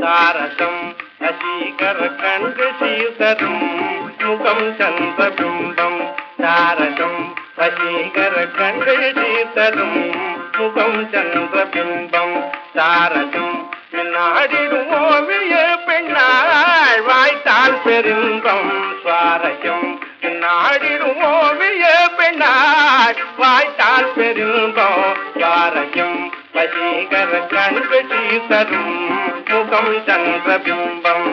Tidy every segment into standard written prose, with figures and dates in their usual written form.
தாரசம் வசீகர கண்டு சீதரும் முகம் சந்திரபிம்பம் தாரசம் வசீகர கண்டு சீதரும் முகம் சந்திரபிம்பம் தாரசம் நாடிடுவோவிய பெண்ணாள் வாய்த்தால் பெரும்பம் சுவாரஸ்யம் நாடிடுவோவிய பெண்ணாள் வாய்த்தால் பெரும்பம் சுவாரஸ்யம் வசீகர கண்டு சீதரும் முகம் சந்திரபிம்பம்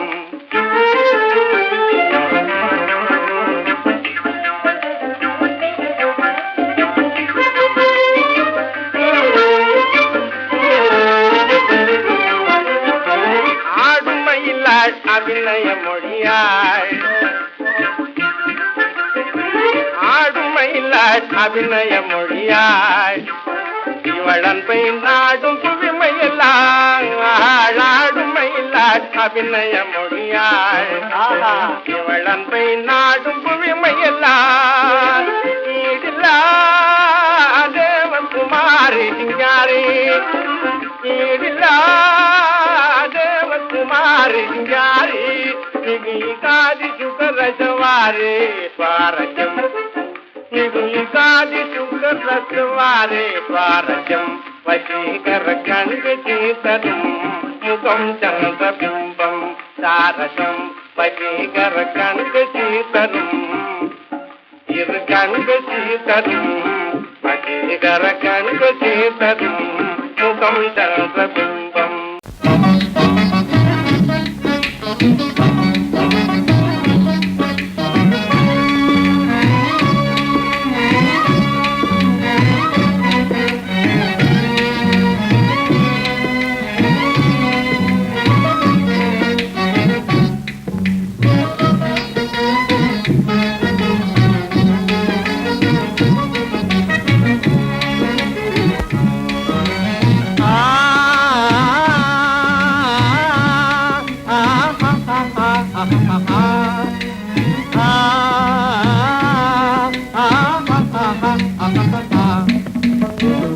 ஆடுமையில்லாள் அபிநய மொழியாள் ஆடுமையில்லாள் அபிநய மொழியாள் இவளன்பை நாடும் புவிமையெல்லாம் ஆடுமையில்லாள் அபிநய மொழியாள் இவளன்பை நாடும் புவிமையெல்லாம் ஈடில்லா தேவகுமாரி சிங்காரி ஈடில்லா தேவகுமாரி சிங்காரி காதி சுகரஜவாரே சுவாரஸ்யம் காதி சுகரசவாரே சுவாரஸ்யம் வசீகர கண்டு சீதரும் முகம் சந்திரபிம்பம் தாரசம் வசீகர கண்டு சீதரும் இரு கண்டு சீதரும் வசீகர கண்டு சீதரும் முகம் சந்திரபிம்பம்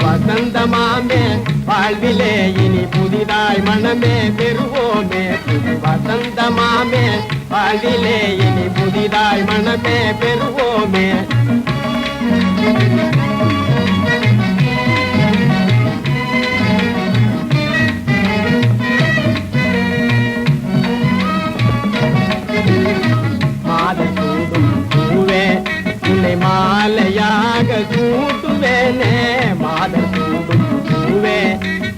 வசந்தமாமே வாழ்விலே இனி புதிதாய் மனமே பெறுவோமே வசந்தமாமே வாழ்விலே இனி புதிதாய் மனமே பெறுவோமே மாலையாக சூட்டுவேனே மாதர் சூடும் பூவே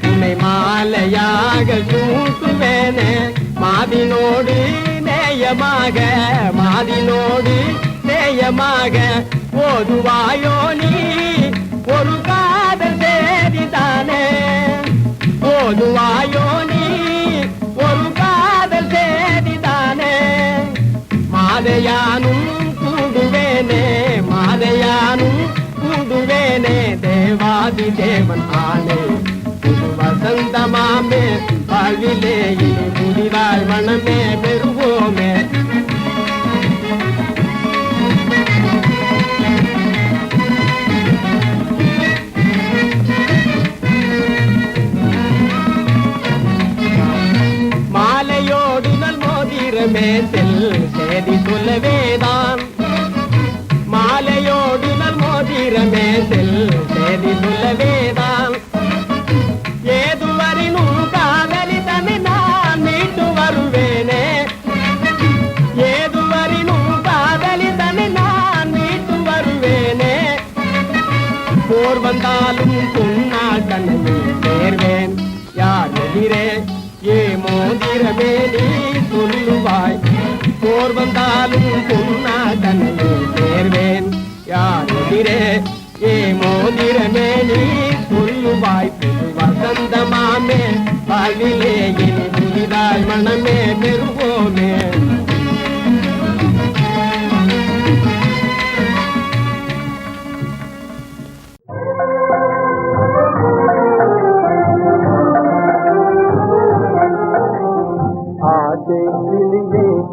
உன்னை மாலையாக சூட்டுவேனே மாதினோடு நேயமாக ஓதுவாயோ நீ ஒரு காதல் சேதிதானே ஓதுவாயோ நீ ஒரு காதல் சேதிதானே மாதையானும் கூடுவேனே தேவாதி தேவன் ஆனே புது வசந்தமாமே வாழ்விலே இனி புதிதாய் மனமே பெறுவோமே மாலையோடு நல் மோதிரமே செல் சேதி சொல்லவேதான் மாலையோடு நல் மோதிரமே செல் சேதி சொல்லவேதான் ஏதுவரினும் காதலி தன்னை நான் மீட்டு வருவேனே ஏதுவரினும் காதலி தன்னை நான் மீட்டு வருவேனே போர் வந்தாலும் பொன்னால் தன்னை சேர்வேன் யார் எதிரே ஏ மோதிரமே நீ சொல்லுவாய் போர் வந்தாலும் புன்னாகனே சேர்வேன் யார் எதிரே ஏ மோதிரமே நீ சொல்லுவாய் புது வசந்தமாமே வாழ்விலே இனி புதிதாய் மனமே பெறுவோமே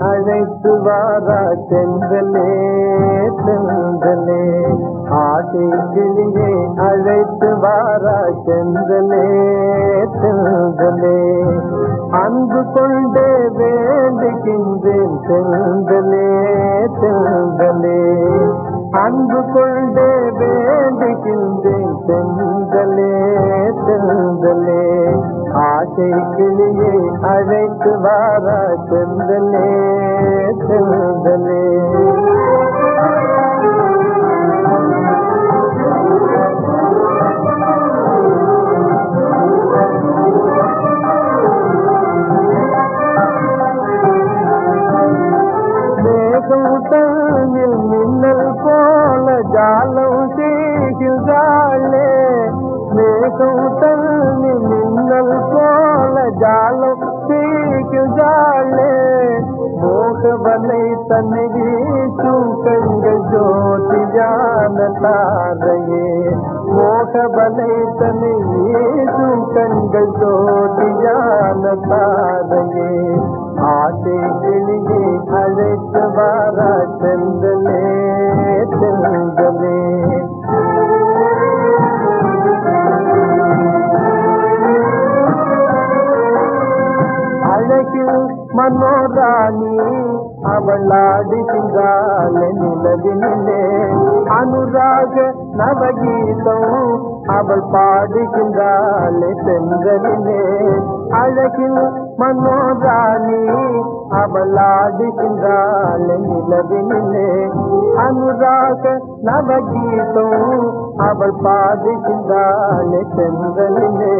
அழைத்து வாரா செந்தலே செந்தலே ஆசை கிளியே அழைத்து வாரா செந்தலே செந்தலே அன்பு கொண்டே வேண்டுகின்றேன் செந்தலே செந்தலே அன்பு கொண்டே வேண்டுகின்றேன் செந்தலே செந்தலே ஆசை கிளியே அழைத்து வாரா செந்தலே செந்தலே மேகமுட்டனில் மின்னல் போல ஜாலம் செய்கிறாளே மேகமுட்டனில் மின்னல் போல ஜாலம் செய்கிறாளே மோகவலை தன்னை வீசும் கண்கள் ஜோதியான தாரையே மோகவலை தன்னை வீசும் கண்கள் ஜோதியான தாரையே ஆசை கிளியே அழைத்து வாரா செந்தலே செந்தலே அழகில் மனோராணி அவள் ஆடுகின்றாள் நிலவினிலே அனுராக நவகீதம் அவள் பாடுகின்றாள் தென்றலிலே அழகில் மனோராணி அவள் ஆடுகின்றாள் நிலவினிலே அனுராக நவகீதம் அவள் பாடுகின்றாள் தென்றலிலே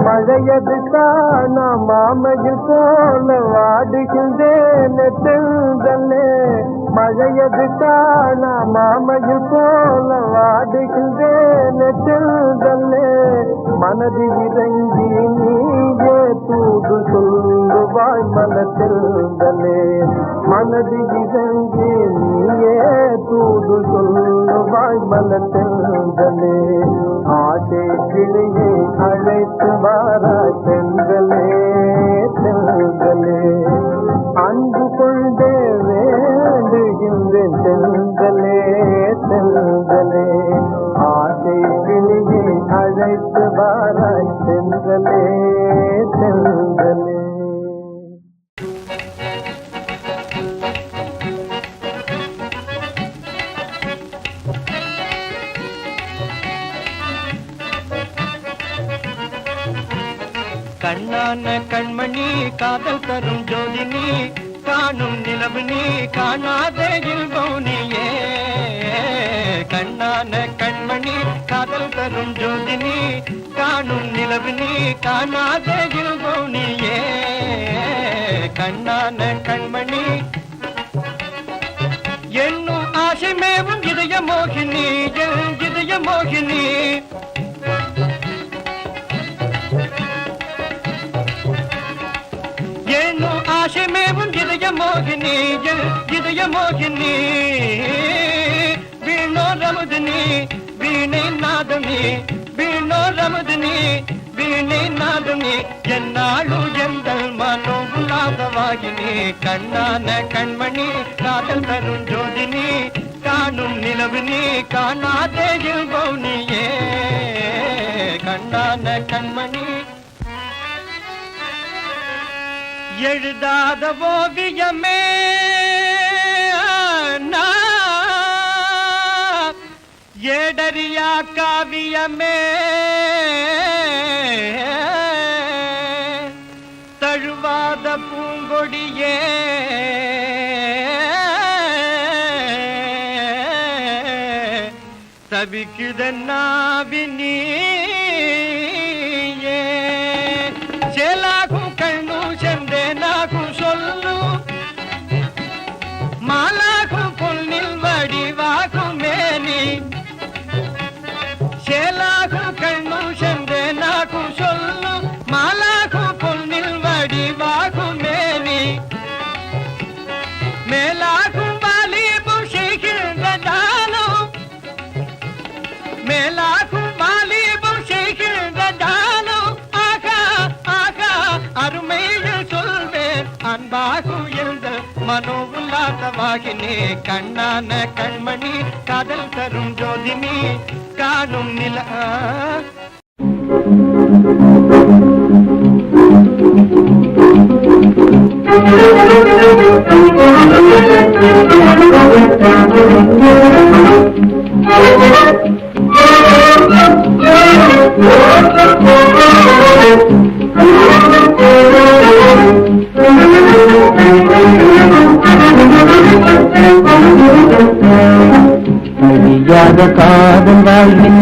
பழையது காண மாமையில் போல வாடுகின்றேன் தென்றலே பழையது காண மாமையில் போல வாடுகின்றேன் தென்றலே மனது இறங்கி நீயே தூது சொல்லுவாய் மனத்தென்றலே மனது இறங்கி நீயே தூது சொல்லுவாய் மனத்தென்றலே ஆசை கிளியே அழைத்து வாரா செந்தலே செந்தலே அன்பு கொண்டே வேண்டுகின்றேன் செந்தலே செந்தலே ஆசை கிளியே அழைத்து வாரா செந்தலே செந்தலே கண்ணான கண்மணி காதல் தரும் ஜோதினி காணும் நிலவு நீ காணாத இல்போனியே கண்ணான கண்மணி காதல் தரும் ஜோதினி காணும் நிலவு நீ காணாத இல்போனியே கண்ணான கண்மணி என்னும் ஆசை மேவும் இதய மோகினி இதய மோகினி ஆசை மேவும் இதய மோகினி இதய மோகினி வீணோ ரமுதினி வீணை நாதனி வீணோ ரமுதினி வீணை நாதனி என்னாலும் எங்கள் மனோ உல்லாதவாகினி கண்ணான கண்மணி காதல் தரும் ஜோதினி காணும் நிலவு நீ காணாதே இல்போனியே கண்ணான கண்மணி எழுதாத ஓவியமே ஏடரியா காவியமே தழுவாத பூங்கொடியே தவிக்குதன்னாவினியே சேலாகும் கண்ணு அருமையில் சொல்வேன் அன்பாகு எழுந்த மனோ உல்லாசவாகினே கண்ணான கண்மணி காதல் தரும் ஜோதினி காணும் நில அழியாத காதல் வாழ்வின்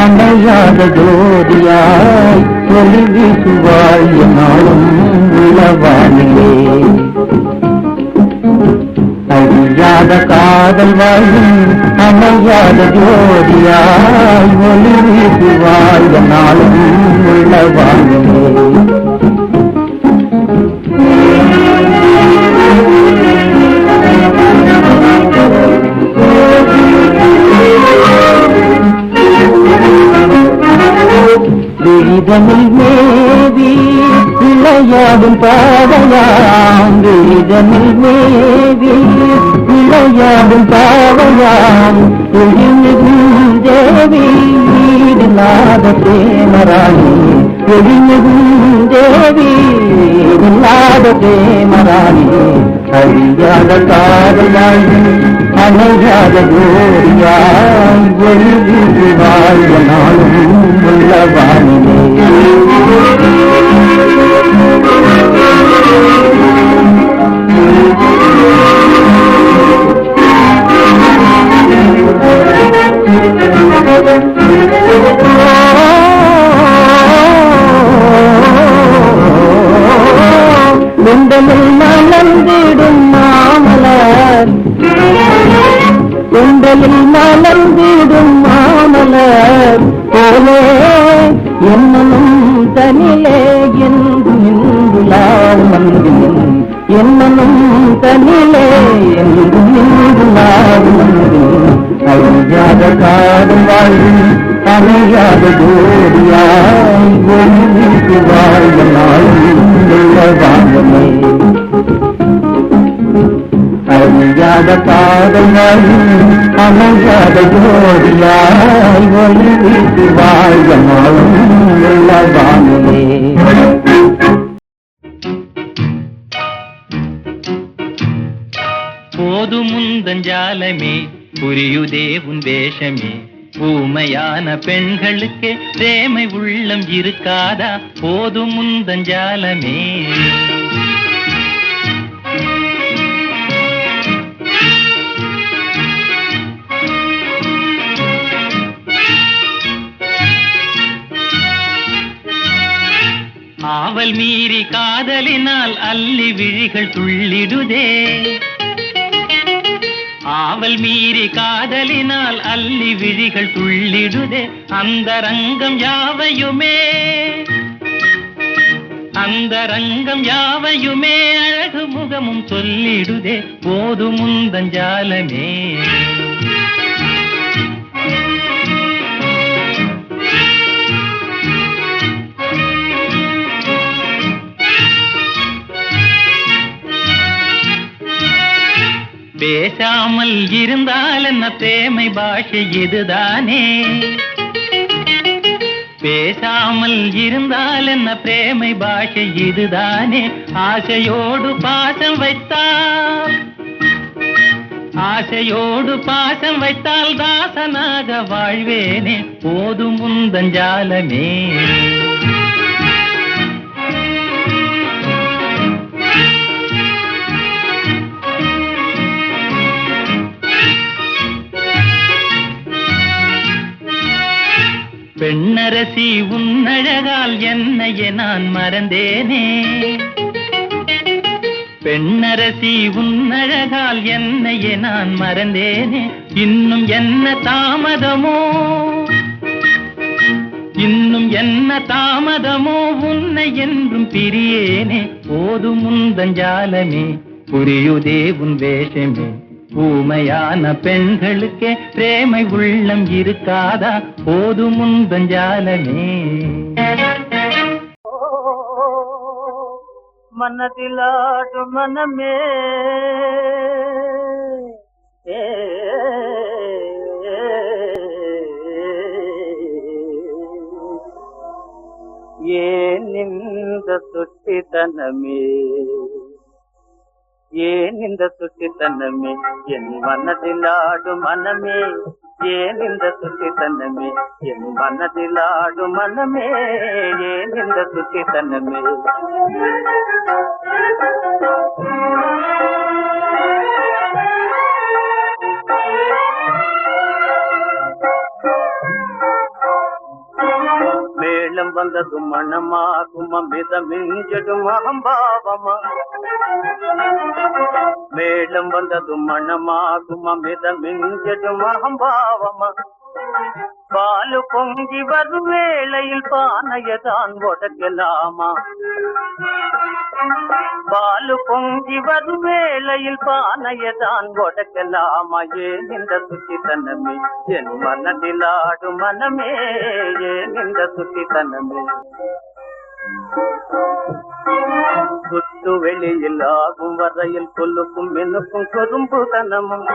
அணையாத ஜோதியாய் ஒளி வீசுவாய் என்னாலும் உளவானிலே அழியாத காதல் வாழ்வின் அணையாத ஜோதியாய் ஒளி வீசுவாய் என்னாலும் உளவானிலே விழிதனில் மேவி விளையாடும் பாவையாம் விழிதனில் மேவி விளையாடும் பாவையாம் ஒளிமிகும் தேவி ஈடில்லாத பிரேமராணி ஒளிமிகும் தேவி ஈடில்லாத பிரேமராணி அழியாத காதலாய் அணையாத கோரியாய் ஒளி வீசுவாய் நாளும் உள்ளவானிலே குண்டலில் மலர்ந்திடும் மாமலர் குண்டலில் மலர்ந்திடும் மாமலர் போலே என்னனும் தனிலே என்று நின்றுலாம் மந்திரம் என்னனும் தனிலே என்று நின்றுலாம் மந்திரம் அழியாத காதல் வாழ்வில் அணையாத ஜோடியாய் ஒளி வீசுவாய் நாளும் உள்ளவானமே அழியாத காதல் வாழ்வில் அணையாத ஜோடியாய் ஒளி வீசுவாய் நாளும் உள்ளவானமே போதுமுந்தஞ்சாலமே புரியுதே உன் வேஷமே ஊமையான பெண்களுக்கே பிரேமை உள்ளம் இருக்காதா போதுமுந்தஞ்சாலமே ஆவல் மீறி காதலினால் அல்லி விழிகள் துள்ளிடுதே ஆவல் மீறி காதலினால் அல்லி விழிகள் துள்ளிடுதே அந்தரங்கம் யாவையுமே அந்தரங்கம் யாவையுமே அழகு முகமும் சொல்லிடுதே போதுமுந்தஞ்சாலமே பேசாமல் இருந்தால் என்ன பிரேமை பாஷை இதுதானே பேசாமல் இருந்தால் என்ன பிரேமை பாஷை இதுதானே ஆசையோடு பாசம் வைத்தால் ஆசையோடு பாசம் வைத்தால் தாசனாக வாழ்வேனே போதுமுந்தஞ்சாலமே பெண்ணரசி உன்னழகால் என்னையே நான் மறந்தேனே பெண்ணரசி உன்னழகால் என்னையே நான் மறந்தேனே இன்னும் என்ன தாமதமோ இன்னும் என்ன தாமதமோ உன்னை என்றும் பிரியேனே போதுமுந்தஞ்சாலமே புரியுதே உன் வேஷமே ஊமையான பெண்களுக்கே பிரேமை உள்ளம் இருக்காதா போதுமுந்தஞ்சாலமே மனதிலாடும் மனமே ஏன் இந்த சுட்டித்தனமே ஏன் இந்த சுட்டித்தனமே என் மனதிலாடும் மனமே ஏன் இந்த சுட்டித்தனமே என் மனதிலாடும் மனமே ஏன் இந்த சுட்டித்தனமே மேளம் வந்ததும் மனமாகும் அமிதமிஞ்சடும் அகம்பாவமா மேளம் வந்ததும் மனமாகும் அமிதமிஞ்சடும் அகம்பாவமா பாலு பொங்கி வரும் வேளையில் பானையதான் உடக்கலாமா பாலு பொங்கி வரும் வேளையில் பானையதான் உடக்கலாமா ஏன் இந்த சுட்டித்தனமே என் மனதிலாடும் மனமே ஏன் இந்த சுட்டித்தனமே குத்து வெளியில் ஆகும் வரையில் கொல்லுக்கும் மென்னுக்கும் குறும்புதனமும்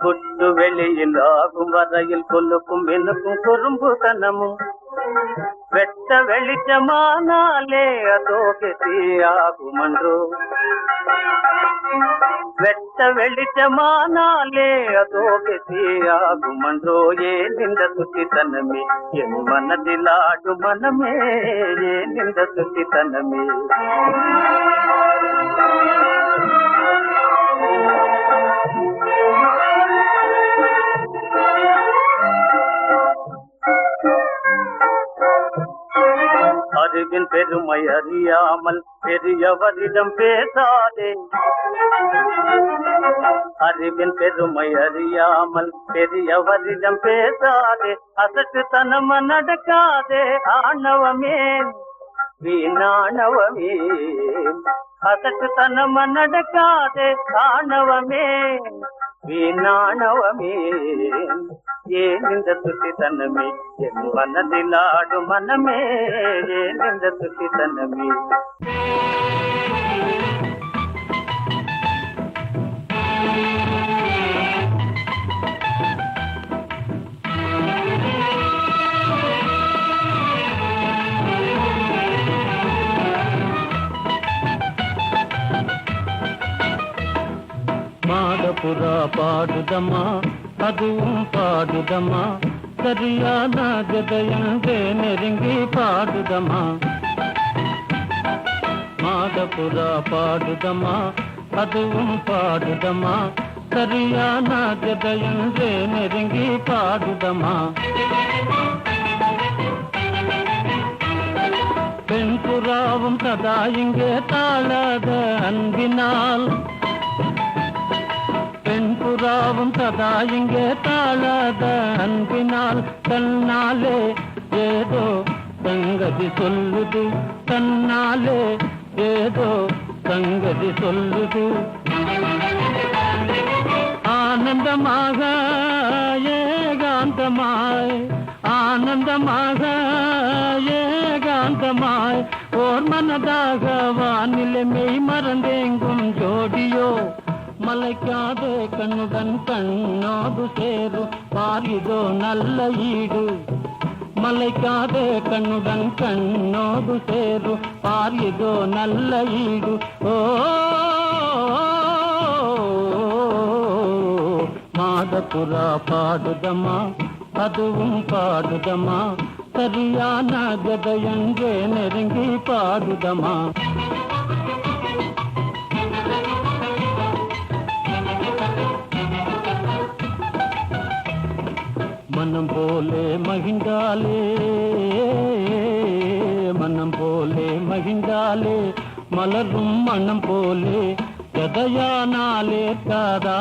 குத்து வெளியில் ஆகும் வரையில் கொல்லுக்கும் மென்னுக்கும் குறும்புதனமும் வெட்ட வெளிச்சமானாலே அதோ கெதியாகுமன்றோ வெட்ட வெளிச்சமானாலே அதோ கெதியாகுமன்றோ ஏன் இந்த சுட்டித்தனமே என் மனதிலாடும் மனமே ஏன் இந்த சுட்டித்தனமே அறிவின் பெருமை அறியாமல் பெரியவரிடம் பேசாதே அறிவின் பெருமை அறியாமல் பெரியவரிடம் பேசாதே அசட்டுத்தனம நடக்காதே ஆணவமே வீணாணவமே அசட்டுத்தனம நடக்காதே ஆணவமே வீணாணவமே ஏன் இந்த சுட்டித்தனமே என் மனதிலாடும் மனமே ஏன் இந்த சுட்டித்தனமே மாடபுரா பாடுதம்மா அதுவும் பாடுதம்மா சரியான ஜதையங்கே நெருங்கி பாடுதம்மா மாடபுரா பாடுதம்மா அதுவும் பாடுதம்மா சரியான ஜதையங்கே நெருங்கி பாடுதம்மா பெண் புறாவும் சதா இங்கே தாழாத அன்பினால் பெண் புறாவும் சதா இங்கே தாழாத அன்பினால் தன்னாலே ஏதோ சங்கதி சொல்லுது தன்னாலே ஏதோ சங்கதி சொல்லுது ஆனந்தமாக ஏகாந்தமாய் ஆனந்தமாக ஏகாந்தமாய் ஓர் மனதாக வானிலை மெய் மறந்தேங்கும் ஜோடியோ மலைக்காதே கண்ணுடன் கண்ணோடு சேரும் பாரிதோ நல்ல ஈடு மலைக்காதே கண்ணுடன் கண்ணோடு சேரும் பாரிதோ நல்ல ஈடு ஓ மாடபுரா பாடுதம்மா அதுவும் பாடுதம்மா சரியான ஜதையங்கே நெருங்கி பாடுதம்மா மனம் போலே மகிழ்ந்தாலே மனம் போலே மகிழ்ந்தாலே மலரும் மனம் போலே கதையானாலே காதாயுலகம்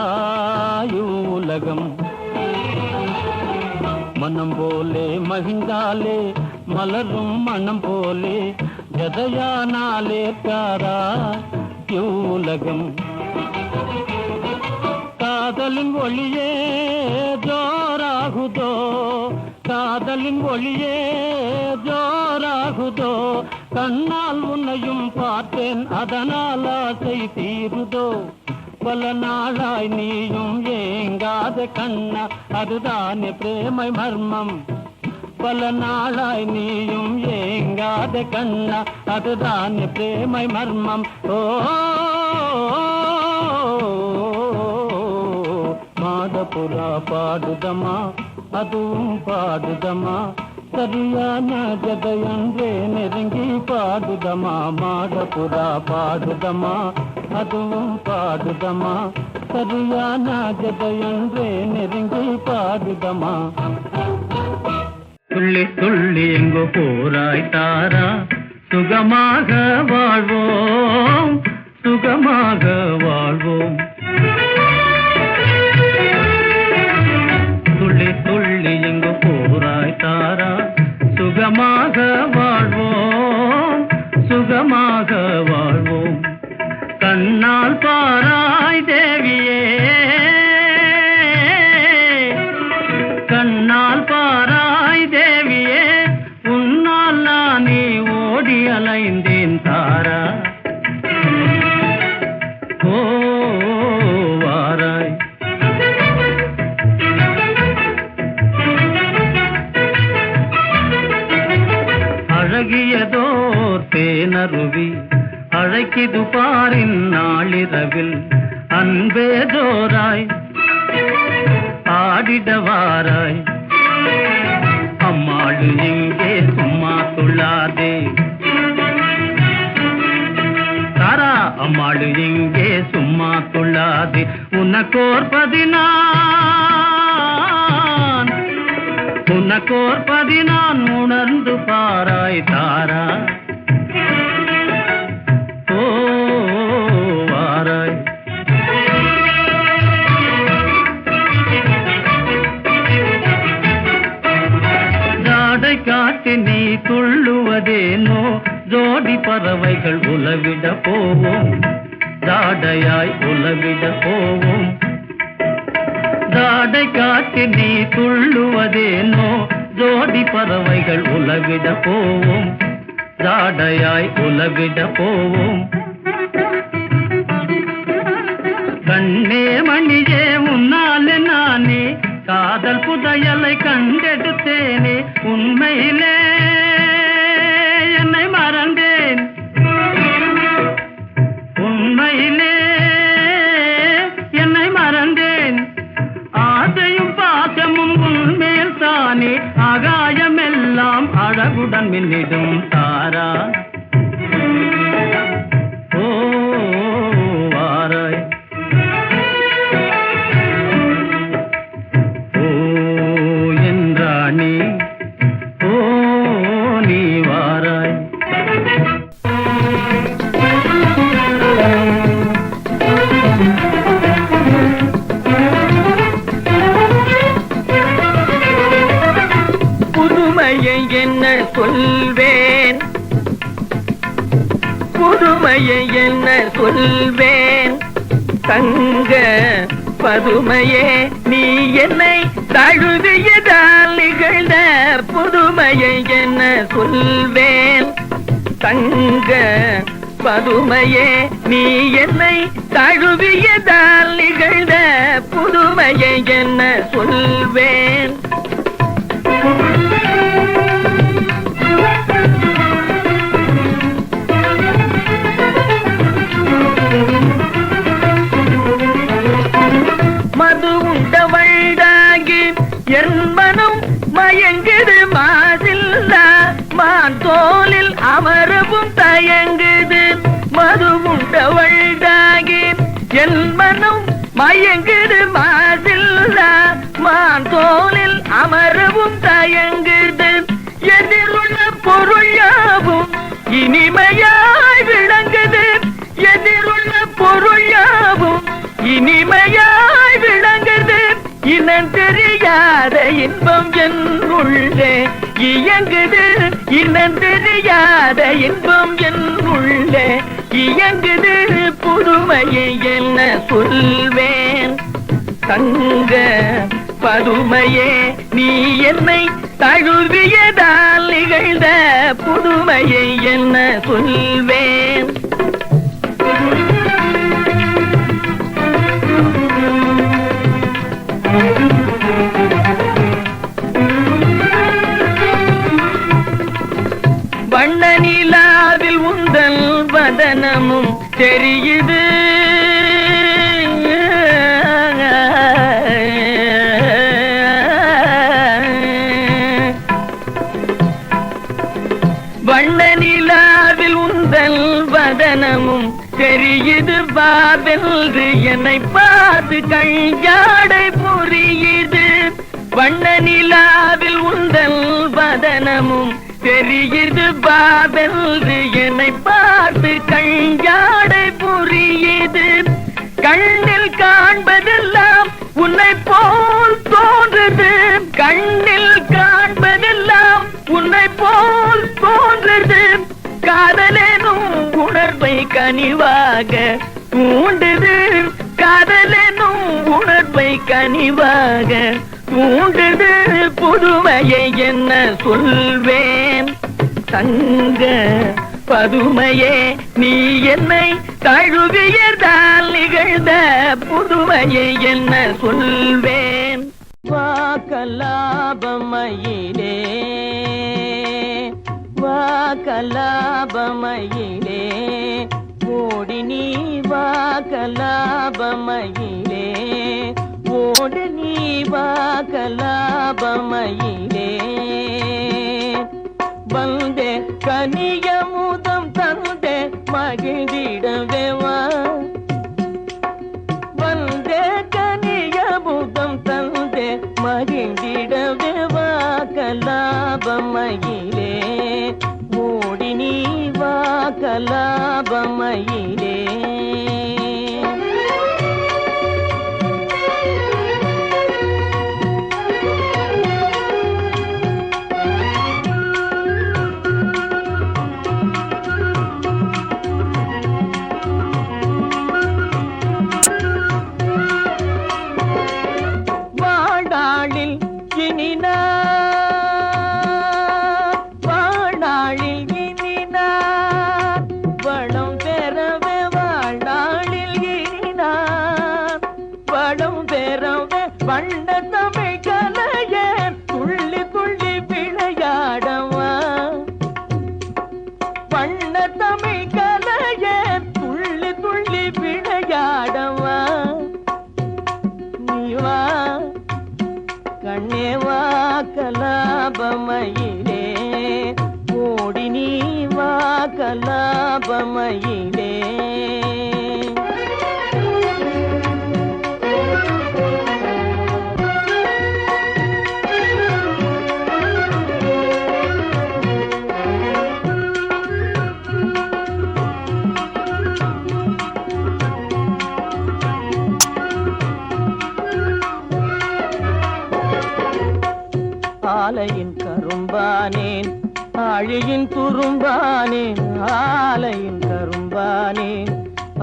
மனம் போலே மகிழ்ந்தாலே மலரும் மனம் போலே கதையானாலே காதாயுலகம் காதலின் ஒளியே ஜோராகுதோ காதலின் ஒளியே ஜோராகுதோ கண்ணால் உன்னையும் பார்த்தேன் அதனால் ஆசை தீருதோ பல நாளாய் நீயும் ஏங்காத கண்ணா அதுதானே பிரேமை மர்மம் பல நாளாய் நீயும் ஏங்காத கண்ணா அதுதானே பிரேமை மர்மம் ஓ மாடப்புறா பாடுதமா அதுவும் பாடுதமா சரியான ஜதையன்றே நெருங்கி பாடுதமா மாடப்புறா பாடுதமா அதுவும் பாடுதமா சரியான ஜதையன்றே நெருங்கி பாடுதமா துள்ளி துள்ளி எங்கோ போராய் தாரா சுகமாக வாழ்வோம் சுகமாக வாழ்வோம் துள்ளி துள்ளி எங்கோ போராய் தாரா சுகமாக வாழ்வோம் சுகமாக வாழ்வோம் கண்ணால் பாராய் தேவியே கண்ணால் பாராய் தேவியே உன்னால் நானே ஓடி அலைந்தேன் தாரா ஓ வாராய் அழகியதோ தேனருவி அழைக்கிது பாரின் நாளிரவில் அன்பே தோராய் ஆடிடவாராய் அம்மாடு எங்கே சும்மா துள்ளாதே தாரா அம்மாடு எங்கே சும்மா துள்ளாதே உனக்கோர்பதினான் உணர்ந்து பாராய் தாரா ஓ வாராய் ஜாடை காட்டி நீ துள்ளுவதேனோ ஜோடி பறவைகள் உலவிட போவோம் ஜாடையாய் உலவிட போவோம் ஜாடை காட்டி நீ துள்ளுவதேனோ ஜோடி பறவைகள் உலவிட போவோம் ஜாடையாய் உலவிட போவோம் கண்ணே மணியே உன்னாலே நானே காதல் புதையலை கண்டெடுத்தேனே உண்மையிலே என்னை மறந்தேன் உண்மையிலே என்னை மறந்தேன் ஆசையும் பாசமும் உன்மேல் தானே ஆகாயமெல்லாம் அழகுடன் மின்னிடும் தாரா ஓ வாராய் ஓ என்றானே ஓ நீ வாராய் புதுமையை என்ன சொல்வேன் புதுமையை என்ன சொல்வேன் தங்க பதுமையே நீ என்னை தழுவியதால் நிகழ்ந்த புதுமையை என்ன சொல்வேன் தங்க பதுமையே நீ என்னை தழுவியதால் நிகழ்ந்த புதுமையை என்ன சொல்வேன் மது உண்டவழ்தாகி என் மனம் மயங்குது மாசில்லா மான் தோலில் அமரவும் தயங்குது மது உண்டவழ்தாகி என் மனம் மயங்குது மாசில்லா மான் தோலில் அமரவும் தயங்குது எதிருள்ள பொருள் யாவும் இனிமையாய் விளங்குது எதிருள்ள பொருள் யாவும் இனிமையாய் விளங்குது இனம் தெரியாத இன்பம் என் உள்ளே இயங்குது இனம் தெரியாத இன்பம் என் உள்ளே இயங்குது புதுமையை என்ன சொல்வேன் தங்க பதுமையே நீ என்னை தழுவியதால் நிகழ்ந்த புதுமையை என்ன சொல்வேன்? வண்ண நிலாவில் உந்தல் வதனமும் தெரியுது, வண்ண நிலாவில் உந்தல் வதனமும் தெரியுது, பாவென்று என்னை பார்த்து கையாடை புரியுது. வண்ண நிலாவில் உந்தல் வதனமும் தெரியுது, பாவென்று என்னை பார்த்து கையாடை புரியுது. கண்ணில் காண்பதெல்லாம் உன்னை போல் தோன்றுது, கண்ணில் காண்பதெல்லாம் உன்னை போல் தோன்றுது. காதலெனும் உணர்வை கனிவாக தூண்டுது, காதலெனும் உணர்வை கனிவாக தூண்டுது. புதுமையை என்ன சொல்வேன்? தங்க பதுமையே நீ என்னை தழுவியதால் நிகழ்ந்த புதுமையை என்ன சொல்வேன்? வாக்கலாபமயிலே வாக்கலாபமயிலே ஓடி நீ வாக்கலாபமயிலே ஓடி நீ வாக்கலாபமயிலே வந்தே கனியமுதம் தந்தே மகிழ்ந்திடவே வா, வந்தே கனியமுதம் தந்தே மகிழ்ந்திடவே வா. கலாபமயிலே ஓடி நீ வா கலாபமயிலே. வாடாளில் இனினா வாடாளில் இனினா வளம் பெறவே வாடாளில் இனினா வளம் பெறவே வண்ண தமிழ் கலையே துள்ளி துள்ளி விளையாடவா, வண்ண தமிழ் கலையே துள்ளி துள்ளி விளையாடவா. நீ வா கண்ணே வா கலாபமயிலே ஓடி நீ வா கலாபமயிலே. ஆலையின் கரும்பானேன் ஆழியின் துரும்பானேன், ஆலையின் கரும்பானேன்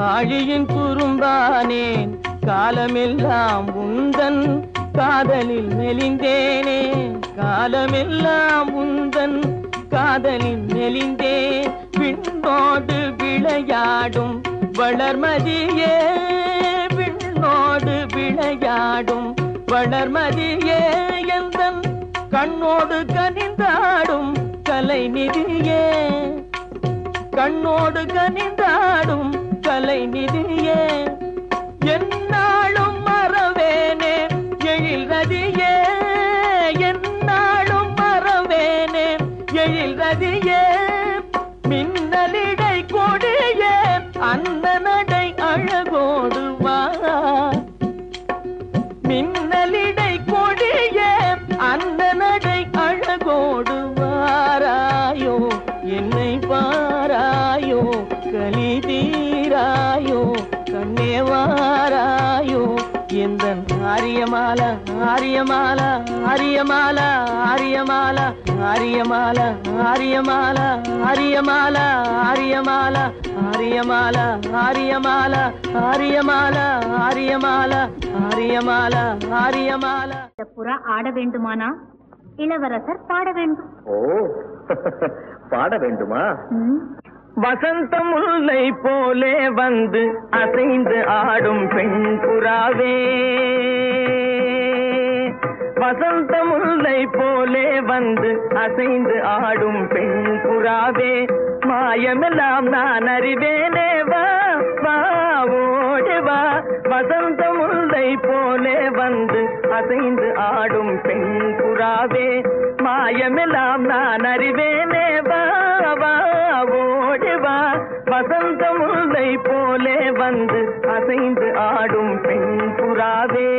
ஆழியின் துரும்பானேன். காலமெல்லாம் உந்தன் காதலில் மெலிந்தேனே, காலமெல்லாம் உந்தன் காதலில் மெலிந்தேன். விண்ணோடு விளையாடும் வளர்மதியே, விண்ணோடு விளையாடும் வளர்மதியே. எந்தன் கண்ணோடு கனிந்தாடும் கலைநிதியே, கண்ணோடு கனிந்தாடும் கலைநிதியே. என்னாலும் மறவேனே எழில் ரதியே, என்னாலும் மறவேனே எழில் ரதியே. மின்னலிடை கொடியே அந்த நடை அழகோடு வா, மின்னலிடை கொடியே அந்த நடை அழகோடு வாராயோ, என்னை பாராயோ கலி தீராயோ, கண்ணே வாராயோ. எந்தன் ஆரியமாலா ஆரியமாலா ஆரியமாலா ஆரியமாலா ஆரியமாலா ஆரியமாலா ஆரியமாலா ஆரியமாலா ஆரியமாலா ஆரியமாலா ஆரியமாலா ஆரியமாலா ஆரியமாலா ஆரியமாலா. புறா ஆட வேண்டுமானா இளவரசர் பாட வேண்டும். ஓ பாட வேண்டுமா? வசந்த முல்லை போலே வந்து அசைந்து ஆடும் பெண் புறாவே, வசந்த முல்லை போலே வந்து அசைந்து ஆடும் பெண் புறாவே, மாயமெல்லாம் நான் அறிவேனே, வா வா ஓடி வா. வசந்த முல்லை போலே வந்து அசைந்து ஆடும் பெண் புறாவே, மாயமெல்லாம் நான் அறிவேனே, வா வா ஓடி வா. வசந்த முல்லை போலே வந்து அசைந்து ஆடும் பெண் புறாவே.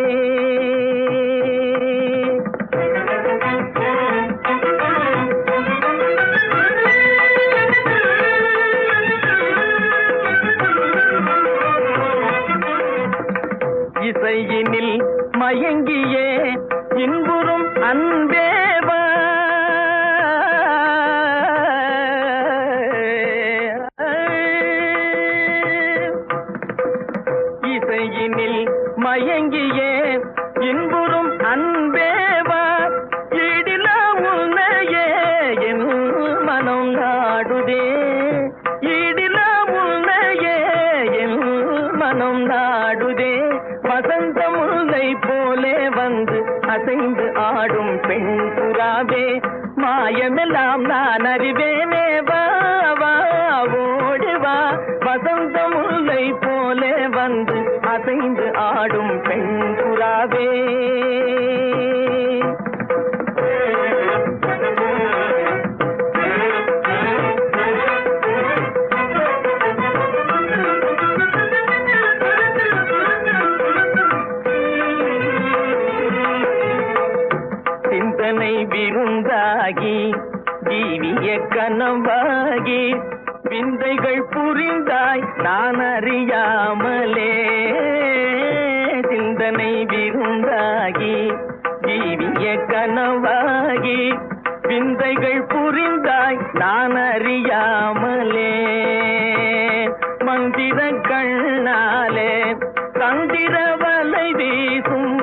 இசையினில் மயங்கியே இன்புறும் அன்பேவா, இசையினில் மயங்கியே இன்புறும் அன்பேவா, ஈடிலா உன்னையே என் மனம் நாடுதே, ஈடிலா உன்னையே என் மனம் நாடுதே. வசந்த முல்லை போலே வந்து அசைந்து ஆடும் பெண் புறாவே, மாயமெல்லாம் நான் அறிவேனே, வா வா ஓடி வா. வசந்த முல்லை போலே வந்து அசைந்து ஆடும் பெண் புறாவே. சிந்தனை விருந்தாகி ஜீவிய கனவாகி விந்தைகள் புரிந்தாய் நான் அறியாமலே, சிந்தனை விருந்தாகி ஜீவிய கனவாகி விந்தைகள் புரிந்தாய் நான் அறியாமலே, மந்திர கண்ணாலே சந்திர வலை வீசும்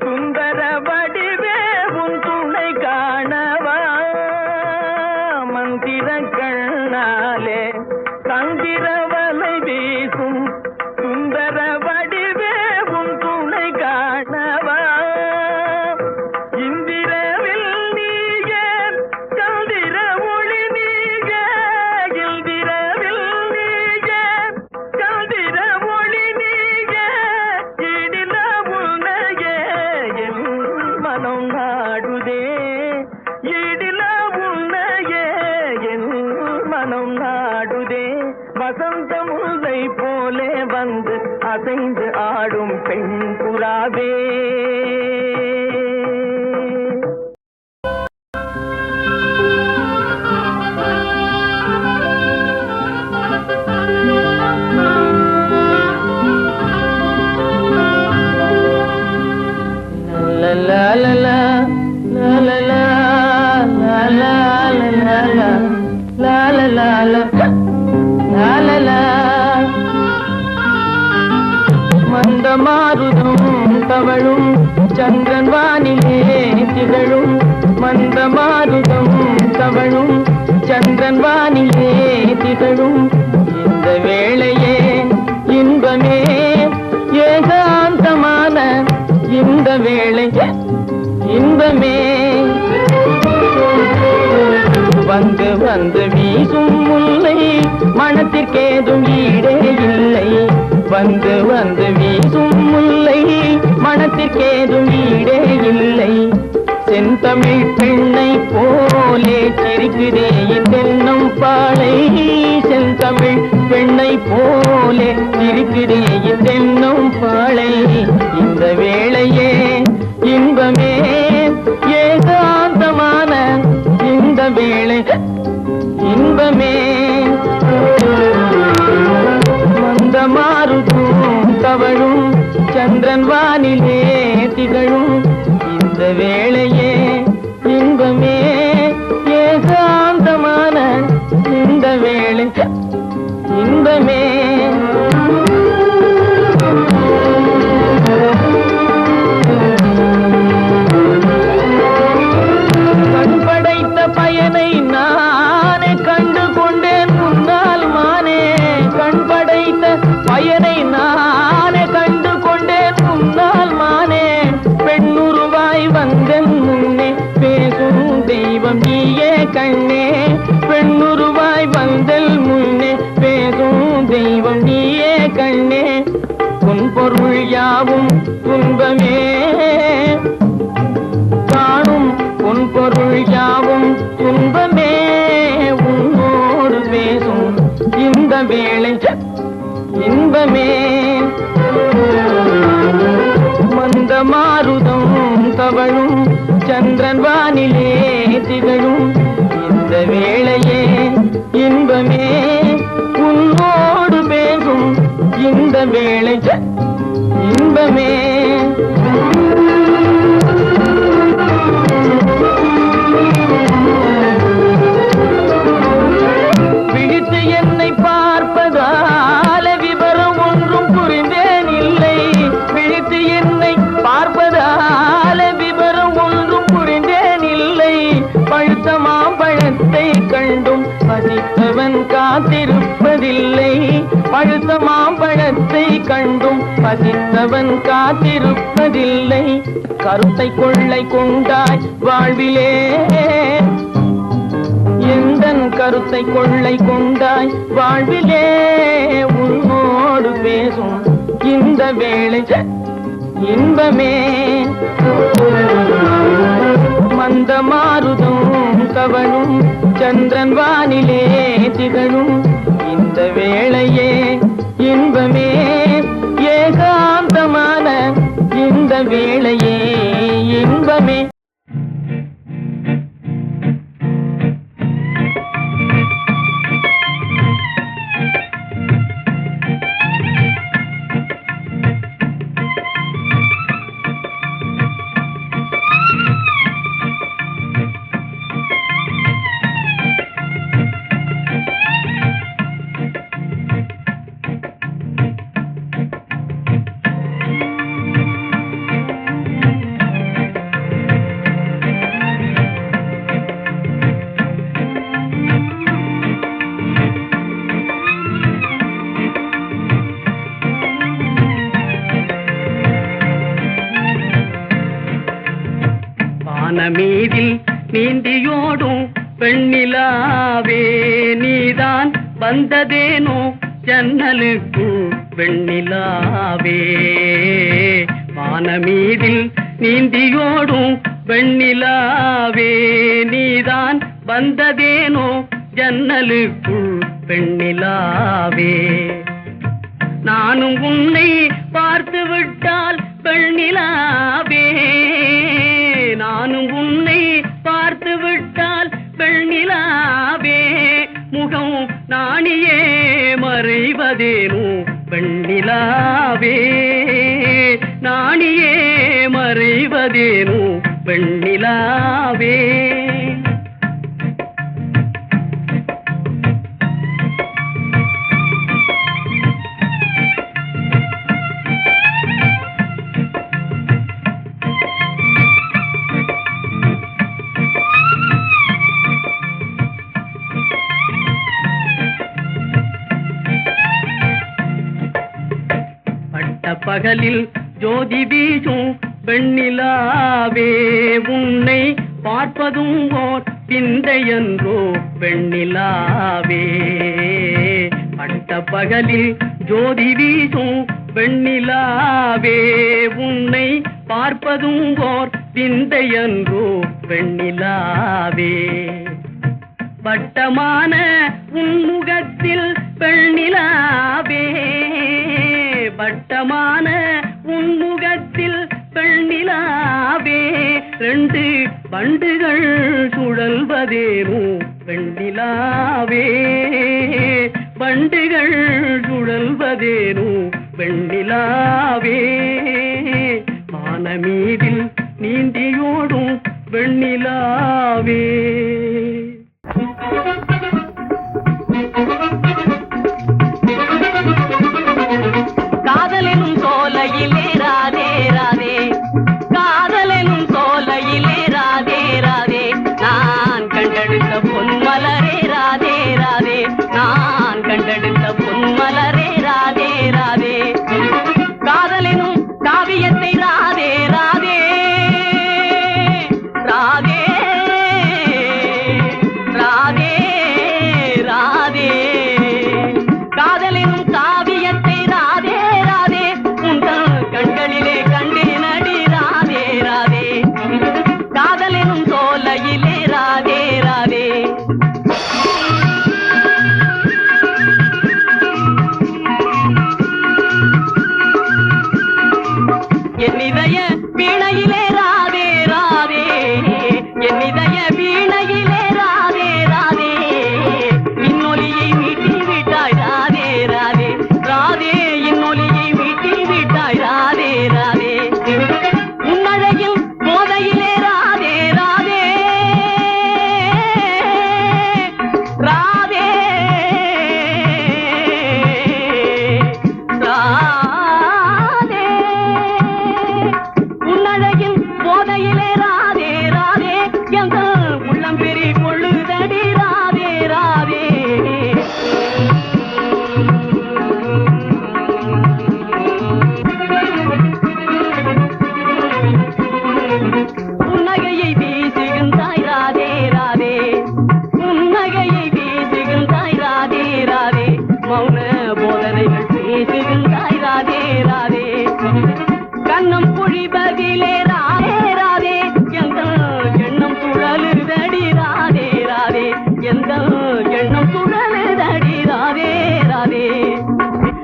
சுந்தர வடிவே உன் துணை காணவா, மந்திர கண்ணாலே சந்திர வலை வீசும் சுந்தர வடிவே உன் துணை காணவா, இந்திரவில் நீயே சந்திர ஒளி நீயே, இந்திரவில் நீயே சந்திர ஒளி நீயே, இடில உன்னையே என் மனம் நாடுதே, இடில உன்னையே என் மனம் நாடுதே. வசந்த முல்லை போலே வந்து அசைந்து ஆடும் பெண் புறாவே. La la la la la la la la la la la la la la la la. மந்த மாருதம் தவழும் சந்திரன் வானிலே திகழும், மந்த மாருதம் தவழும் சந்திரன் வானிலே திகழும், இந்த வேளையே இன்பமே ஏகாந்தமான இந்த வேளை இன்பமே, வந்து வந்து வீசும் முல்லை மனத்திற்கேதும் ஈடே இல்லை, வந்து வந்து வீசும் முல்லை மனத்திற்கேதும் ஈடே இல்லை, செந்தமிழ் பெண்ணை போலே சிரிக்குதே தென்னம் பாளை, செந்தமிழ் பெண்ணை போலே சிரிக்குதே தென்னம் பாளை, இந்த வேளையே இன்பமே ஏகாந்தமான இந்த வேளை இன்பமே, மந்த மாருதம் தவழும் சந்திரன் வானிலே திகழும், இந்த வேளையே இன்பமே ஏகாந்தமான இந்த வேளை இன்பமே. கண்ணே உன் பொருள் யாவும் துன்பமே காணும் உன் பொருள் யாவும் துன்பமே உன்னோடு பேசும் இந்த வேளை இன்பமே மந்த மாருதம் தவழும் சந்திரன் வானிலே திகழும் இந்த வேளையே இன்பமே உன்னோடு பேசும் இந்த வேளை இன்பமே விழித்து என்னை பார்ப்பதால விவரம் ஒன்றும் புரிந்தேன் இல்லை விழித்து என்னை பார்ப்பதால விவரம் ஒன்றும் புரிந்தேன் இல்லை பழுத்த மாம்பழத்தை கண்டும் பசித்தவன் காத்திருப்பதில்லை பழுத்த மாம்பழத்தை கண்டும் பசித்தவன் காத்திருப்பதில்லை கருத்தை கொள்ளை கொண்டாய் வாழ்விலே எந்தன் கருத்தை கொள்ளை கொண்டாய் வாழ்விலே உன்னோடு பேசும் இந்த வேளை இன்பமே மந்த மாருதம் தவழும் சந்திரன் வானிலே திகழும் இந்த வேளையே இன்பமே ஏகாந்தமான இந்த வேளையே இன்பமே மீதில் நீந்தியோடும் பெண்ணிலாவே நீதான் வந்ததேனோ ஜன்னலுக்கு வெண்ணிலாவே வானமீதில் நீந்தியோடும் வெண்ணிலாவே நீதான் வந்ததேனோ ஜன்னலுக்கு பெண்ணிலாவே நானும் உன்னை பார்த்து விட்டால் பெண்ணிலாவே நானும் உன்னை பார்த்து விட்டால் பெண்ணிலாவே முகம் நாணியே மறைவதேனோ பெண்ணிலாவே நாணியே மறைவதேனோ பெண்ணிலாவே பகலில் ஜோதி வீசும் பெண்ணிலாவே உன்னை பார்ப்பதும் ஓர் பிந்தையன்றோ பெண்ணிலாவே பட்ட பகலில் ஜோதி வீசும் பெண்ணிலாவே உன்னை பார்ப்பதும் ஓர் பிந்தையன்றோ பெண்ணிலாவே வட்டமான உன்முகத்தில் பெண்ணிலாவே வட்டமான உன்முகத்தில் பெண்ணிலாவே ரெண்டு வண்டுகள் சுழல்வதேனோ பெண்ணிலாவே வண்டுகள் சுழல்வதேனோ பெண்ணிலாவே வானமீதில் நீந்தியோடும் வெண்ணிலாவே காதலெனும் சோலையிலே ராதே ராதே காதலெனும் சோலையிலே ராதே ராதே நான் கண்டெடுத்த பொன்மலரே ராதே ராதே நான் கண்டெடுத்த பொன்மலரே ராதே ராதே காதலெனும் காவியத்தை ராதே ராதே ராதே ராதே ராதே பேசுகின்றாய் ராதே ராதே கண்ணம் பொழிவதிலே ராதே ராதே எங்கள் எண்ணம் சுழலுதடி ராதே ராதே எங்கள் எண்ணம் சுழலுதடி ராதே ராதே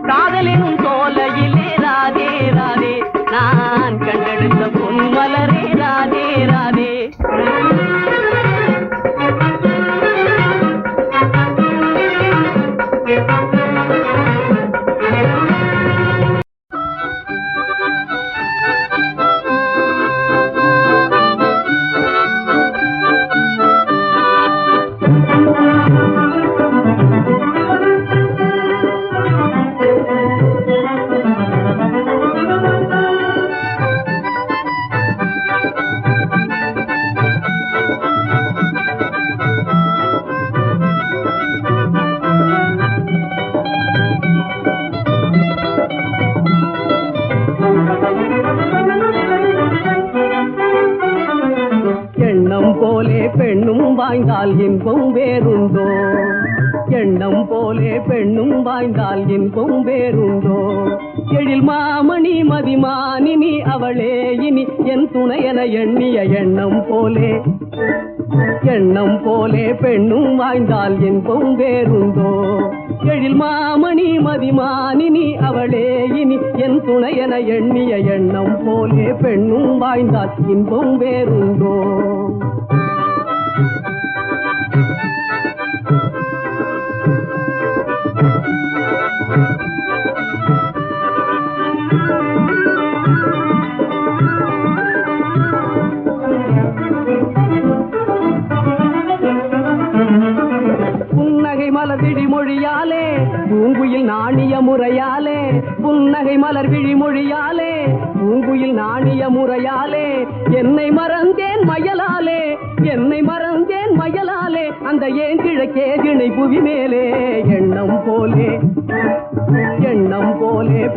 காதலினும் சோலையிலே ராதே ராதே நான் கண்டெடுத்த பொன்மலரே ராதே ராதே எண்ணம் போலே பெண்ணும் வாய்ந்தால் இன்பம் வேறுண்டோ எண்ணம் போலே பெண்ணும் வாய்ந்தால் இன்பம் வேறுண்டோ எழில் மாமணி மதிமானினி அவளே இனி என் துணையென எண்ணிய எண்ணம் போலே பெண்ணும் வாய்ந்தால் இன்பம் வேறுண்டோ எழில் மாமணி மதிமானினி அவளே இனி என் துணையென எண்ணிய எண்ணம் போலே பெண்ணும் வாய்ந்தால் இன்பம் வேறுண்டோ புன்னகை மலர் விழி மொழியாலே பூங்குயில் நாணிய முறையாலே புன்னகை மலர் விழி மொழியாலே பூங்குயில் நாணிய முறையாலே என்னை மறந்தேன் மயலாலே அந்த ஏன் கிழக்கே கிணை புவி மேலே எண்ணம் போலே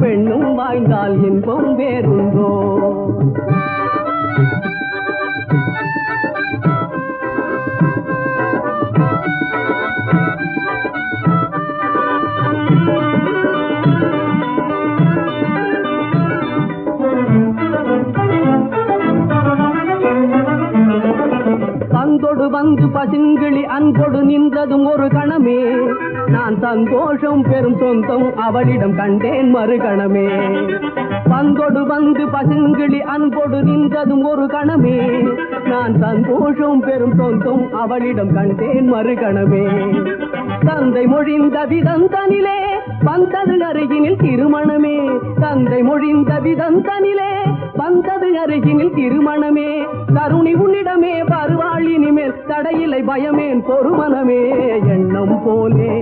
பெண்ணும் வாய்ந்தால் இன்பம் வேறுண்டோ தந்தொடு வந்து பசுங்கிளி அன்பொடு நின்றதும் ஒரு கணமே நான் சந்தோஷம் பெரும் சொந்தம் அவளிடம் கண்டேன் மறுகணமே தந்தொடு வந்து பசுங்கிளி அன்பொடு நின்றதும் ஒரு கணமே நான் சந்தோஷம் பெரும் சொந்தம் அவளிடம் கண்டேன் மறுகணமே தந்தை மொழிந்த விதந்தனிலே வந்தது அருகினில் திருமணமே தந்தை மொழிந்த விதந்தனிலே வந்தது அருகினில் திருமணமே கருணி உன்னிடமே பருவாளினி மேல் தடையிலை பயமேன் பொறுமனமே எண்ணம் போலே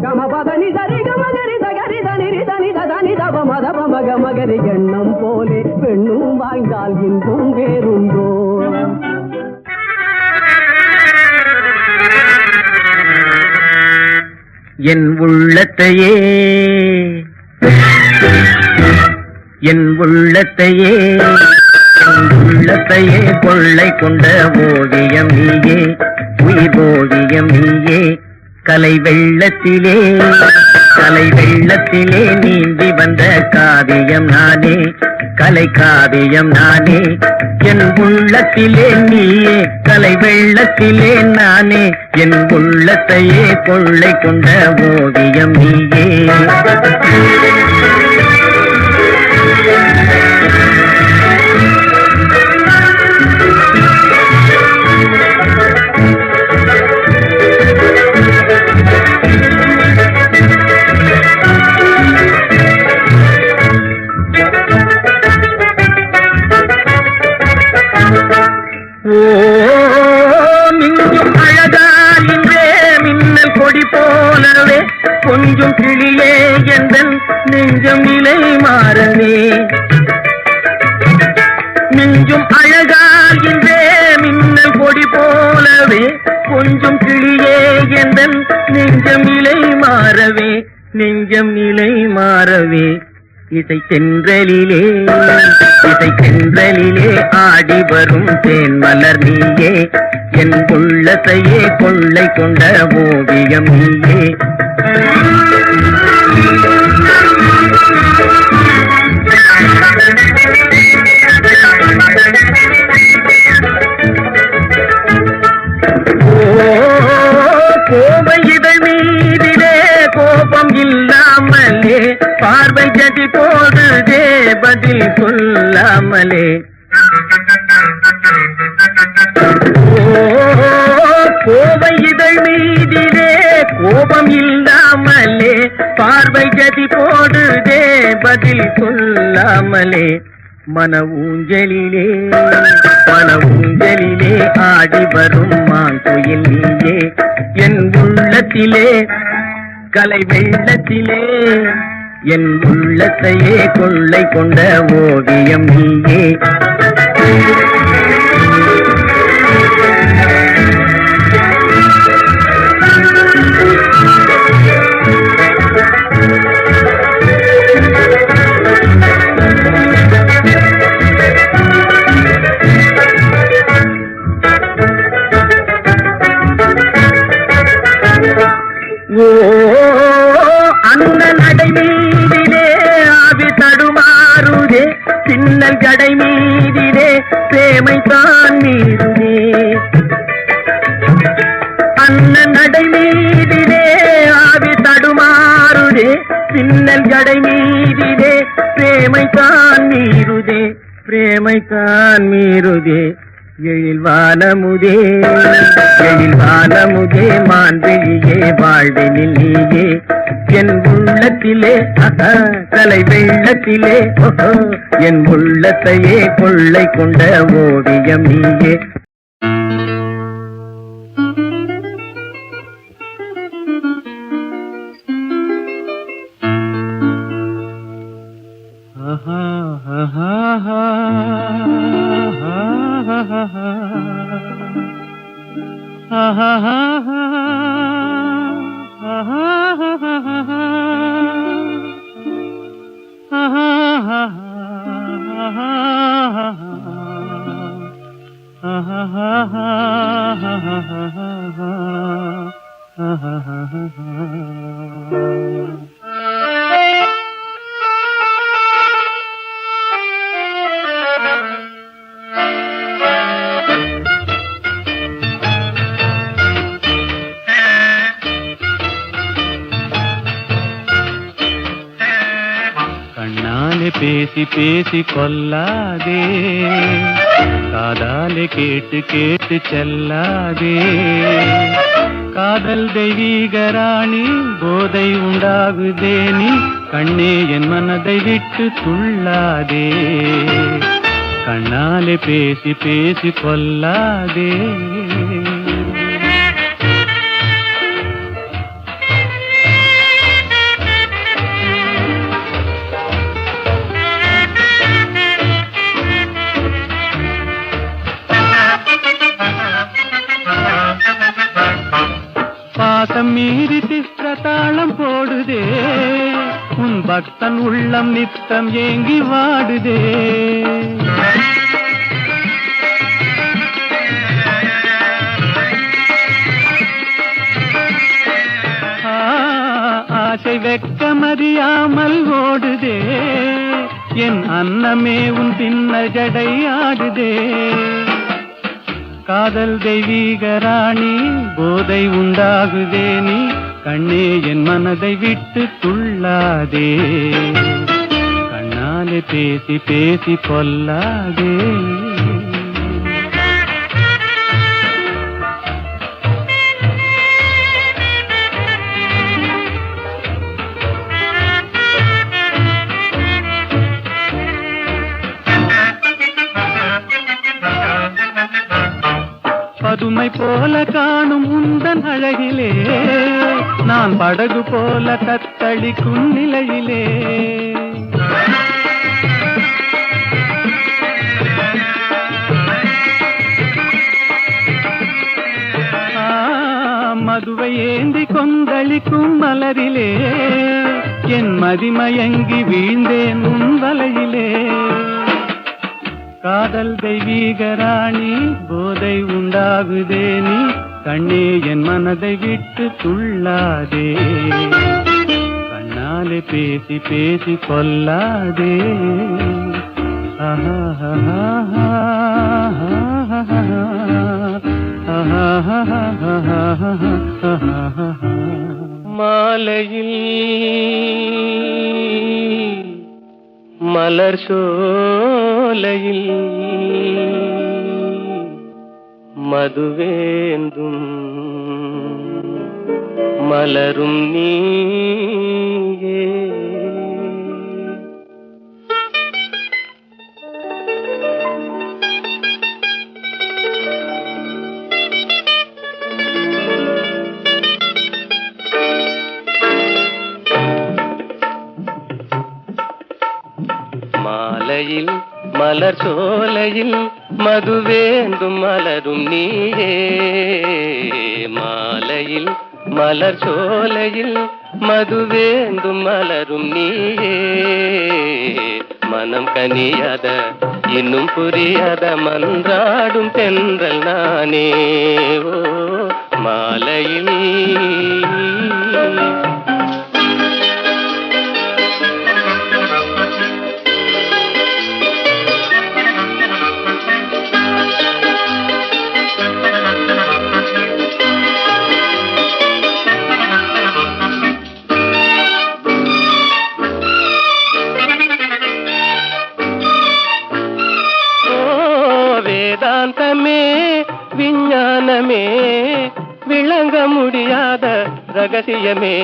கமபதனி தரி கமகரி தகரி தனிரி தனி தனி தவ மதவ மக மகரி எண்ணம் போலே பெண்ணும் வாய்ந்தால் இன்பம் வேறுண்டோ என் உள்ளத்தையே கொள்ளை கொண்ட ஓவியம் நீயே உயிர் ஓவியம் நீயே கலை வெள்ளத்திலே நீந்தி வந்த காவியம் நானே கலை காவியம் நானே என் உள்ளத்திலே நீயே கலை வெள்ளத்திலே நானே என் உள்ளத்தையே கொள்ளை கொண்ட ஓவியம் நீயே மிஞ்சும் அழகால் இன்றே மின்னல் கொடி போலவே கொஞ்சம் கிளியே எந்தன் நெஞ்சம் நிலை மாறவே மிஞ்சும் அழகால் இன்றே மின்னல் கொடி போலவே கொஞ்சம் கிளியே எந்தன் நெஞ்சம் நிலை மாறவே இசை சென்றலிலே ஆடி வரும் தேன் மலர் நீயே என் உள்ளத்தையே கொள்ளை கொண்ட ஓவியம் நீயே பதில் சொல்லாமலே கோவை இதழ் மீதிலே கோபம் இல்லாமலே பார்வை கதி போடுதே பதில் சொல்லாமலே மன ஊஞ்சலிலே ஆடி வரும் மாங்குயில் நீயே என் உள்ளத்திலே கலை வெள்ளத்திலே என் உள்ளத்தையே கொள்ளை கொண்ட ஓவியம் நீயே அந்த நடை மீதிலே ஆவி தடுமாறுதே பின்னல் கடை மீதிலே பிரேமை தான் மீறுதே அந்த நடை மீதிலே ஆவி தடுமாறுதே பின்னல் கடை மீதிலே பிரேமை தான் மீறுதே எழில் வானமுதே மான்விழியே வாழ்வினில் நீயே என் உள்ளத்திலே கலை வெள்ளத்திலே என் உள்ளத்தையே கொள்ளை கொண்ட ஓவியம் நீயே பேசி பேசி கொல்லாதே காதாலே கேட்டு கேட்டு செல்லாதே காதல் தெய்வீக ராணி போதை உண்டாகுதே நீ கண்ணே என் மனதை விட்டு துள்ளாதே கண்ணாலே பேசி பேசி கொல்லாதே பாசம் மீறி திஸ்ரதாளம் போடுதே உன் பக்தன் உள்ளம் நித்தம் ஏங்கி வாடுதே ஆசை வெட்கமறியாமல் ஓடுதே என் அன்னமே உன் பின்ன ஜடை ஆடுதே காதல் தெய்வீக ராணி போதை உண்டாகுதே நீ கண்ணே என் மனதை விட்டு துள்ளாதே கண்ணாலே பேசி பேசி கொல்லாதே பதுமை போல காணும் உந்தன் அழகிலே நான் படகு போல தத்தளிக்கும் நிலையிலே மதுவை ஏந்தி கொந்தளிக்கும் மலரிலே என் மதிமயங்கி வீழ்ந்தேன் உன் வலையிலே காதல் தெய்வீக ராணி போதை உண்டாகுதே நீ கண்ணே என் மனதை விட்டு துள்ளாதே கண்ணாலே பேசி பேசி கொல்லாதே மாலையில் மலர் சோலையில் மதுவேந்தும் மலரும் நீயே. மாலையில் மலர் சோலையில் மதுவேந்தும் மலரும் நீயே. மாலையில் மலர் சோலையில் மதுவேந்தும் மலரும் நீயே. மனம் கனியாத இன்னும் புரியாத மன்றாடும் தென்றல் நானே. ஓ மாலையில் வேதாந்தமே விஞ்ஞானமே விளங்க முடியாத ரகசியமே.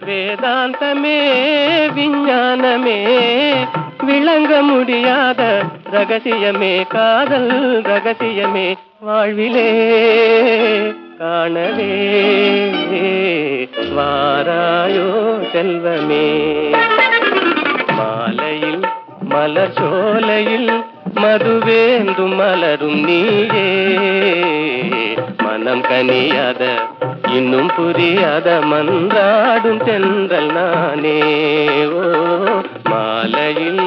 வேதாந்தமே விஞ்ஞானமே விளங்க முடியாத ரகசியமே. காதல் ரகசியமே வாழ்விலே காணவே வாராயோ செல்வமே. மாலையில் மலர் சோலையில் மதுவேந்தும் மலரும் நீயே. மனம் கனியாத இன்னும் புரியாத மன்றாடும் தென்றல் நானே. ஓ மாலையில்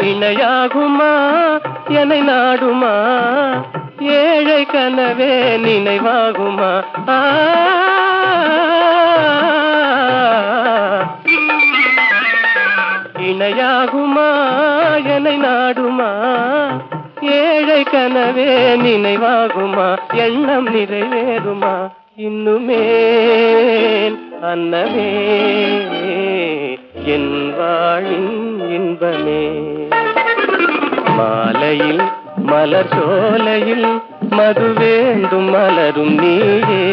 இணையாகுமா என்னை நாடுமா ஏழை கனவே நினைவாகுமா. இணையாகுமா என்னை நாடுமா ஏழை கனவே நினைவாகுமா. எண்ணம் நிறைவேறுமா இன்னுமே அன்னமே என் வாழின் இன்பமே. மாலையில் மலர் சோலையில் மதுவேந்தும் மலரும் நீயே.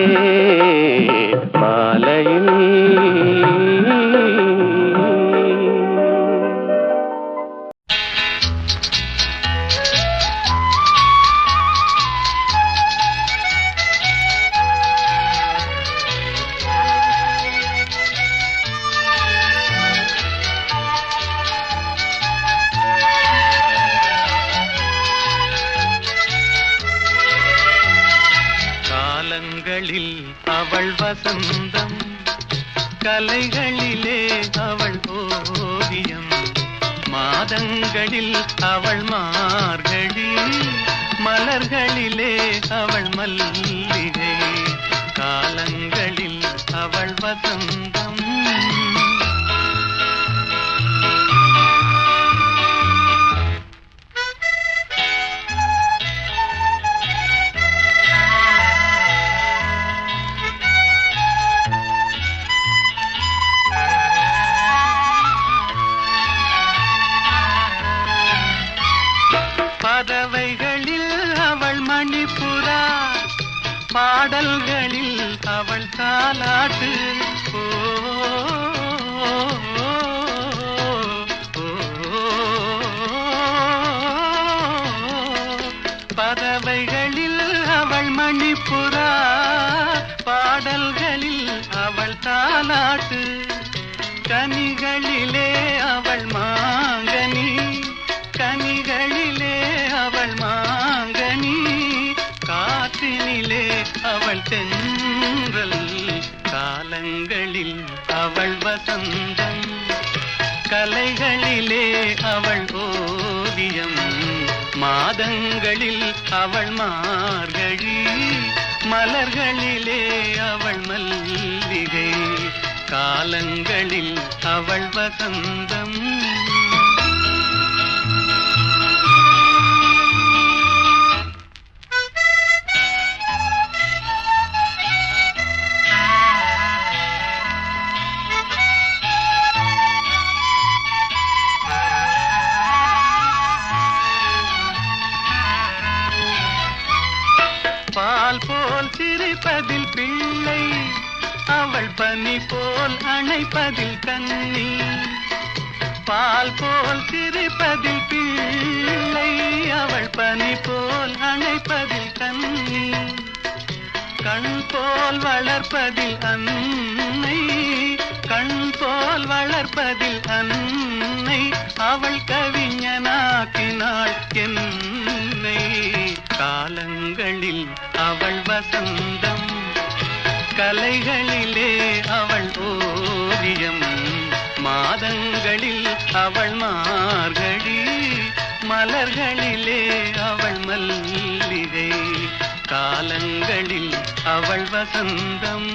மாலையில் அவள் வசந்தம் கலைகளிலே அவள் ஓவியம். மாதங்களில் அவள் மார்கழி மலர்களிலே அவள் மல்லிகை. காலங்களில் அவள் வசந்தம் பறவைகளில் அவள் மணிப்புறா பாடல்களில் அவள் தாலாட்டு. பறவைகளில் அவள் மணிப்புறா பாடல்களில் அவள் தாலாட்டு. கனிகளிலே அவள் மாங்கனி கனிகளிலே அவள் மாங்கனி. காற்றினிலே அவள் தென்றல். காலங்களில் அவள் வசந்தம் கலைகளிலே அவள் ஓவியம், மாதங்களில் அவள் மார்கழி, மலர்களிலே அவள் மல்லிகை, காலங்களில் அவள் வசந்தம். பால் போல் சிரிப்பதில் பிள்ளை, அவள் பனி போல் அணைப்பதில் கண்ணி. பால் போல் சிரிப்பதில் பிள்ளை, அவள் பனி போல் அணைப்பதில் கண்ணி. கண் போல் வளர்ப்பதில் அன்னை, கண் போல் வளர்ப்பதில் அன்னை, அவள் கவிஞனாக்கினாள் என்னை. காலங்களில் அவள் வசந்தம், கலைகளிலே அவள் ஓவியம், மாதங்களில் அவள் மார்கழி, மலர்களிலே அவள் மல்லிகை, காலங்களில் அவள் வசந்தம்.